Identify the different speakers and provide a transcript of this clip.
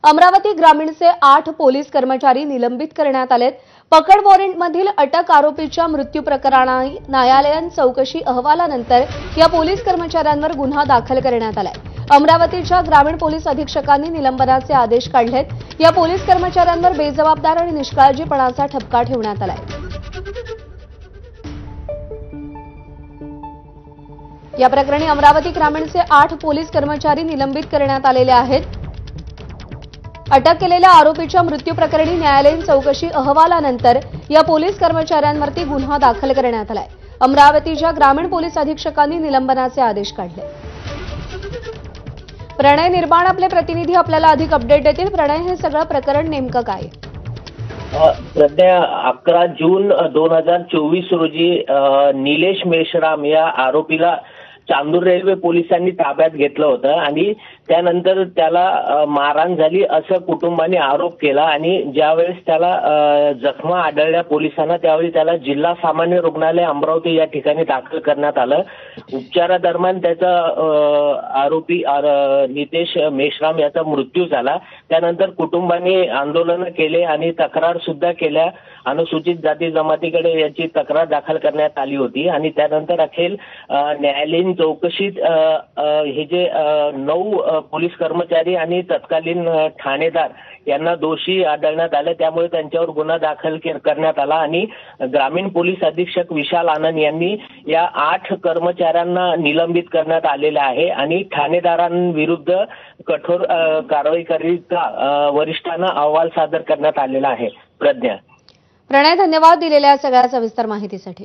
Speaker 1: अमरावती ग्रामीणचे 8 पोलीस कर्मचारी निलंबित करण्यात आलेत। पकड वॉरंटमधील अटक आरोपीच्या मृत्यू प्रकरणी न्यायालयीन चौकशी अहवालानंतर या पोलीस कर्मचाऱ्यांवर गुन्हा दाखल करण्यात आलाय। अमरावतीच्या ग्रामीण पोलीस अधीक्षकांनी निलंबनाचे आदेश काढलेत। या पोलीस कर्मचाऱ्यांवर बेजबाबदार आणि निष्काळजीपणाचा ठपका ठेवण्यात आलाय। या प्रकरणी अमरावती ग्रामीणचे 8 पोलीस कर्मचारी निलंबित करण्यात आलेले आहेत। अटक केलेल्या आरोपीच्या मृत्यू प्रकरणी न्यायालयीन चौकशी अहवालानंतर या पोलीस कर्मचाऱ्यांवरती गुन्हा दाखल करण्यात आलाय। अमरावतीच्या ग्रामीण पोलीस अधीक्षकांनी निलंबनाचे आदेश काढले। प्रणय निर्माण आपले प्रतिनिधी आपल्याला अधिक अपडेट देतील। प्रणय, हे सगळं प्रकरण नेमकं काय?
Speaker 2: सध्या 11 जून 2024 रोजी निलेश मेश्राम या आरोपीला चांदूर रेल्वे पोलिसांनी ताब्यात घेतलं होतं आणि त्यानंतर त्याला मारहाण झाली असं कुटुंबाने आरोप केला आणि ज्यावेळेस त्याला जखमा आढळल्या पोलिसांना त्यावेळी त्याला जिल्हा सामान्य रुग्णालय अमरावती या ठिकाणी दाखल करण्यात आलं। उपचारादरम्यान त्याचा आरोपी नितेश मेश्राम याचा मृत्यू झाला। त्यानंतर कुटुंबाने आंदोलन केले आणि तक्रार सुद्धा केल्या। अनुसूचित जाती जमातीकडे याची तक्रार दाखल करण्यात आली होती आणि त्यानंतर अखेर न्यायालयीन चौकशीत हे जे 9 पोलीस कर्मचारी आणि तत्कालीन ठाणेदार यांना दोषी आढळण्यात आले। त्यामुळे त्यांच्यावर गुन्हा दाखल करण्यात आला आणि ग्रामीण पोलीस अधीक्षक विशाल आनंद यांनी या 8 कर्मचाऱ्यांना निलंबित करण्यात आलेले आहे आणि ठाणेदारांविरुद्ध कठोर कारवाई करिता वरिष्ठांना अहवाल सादर करण्यात आलेला आहे। प्रणय,
Speaker 1: धन्यवाद दिलेल्या सगळ्या सविस्तर माहितीसाठी।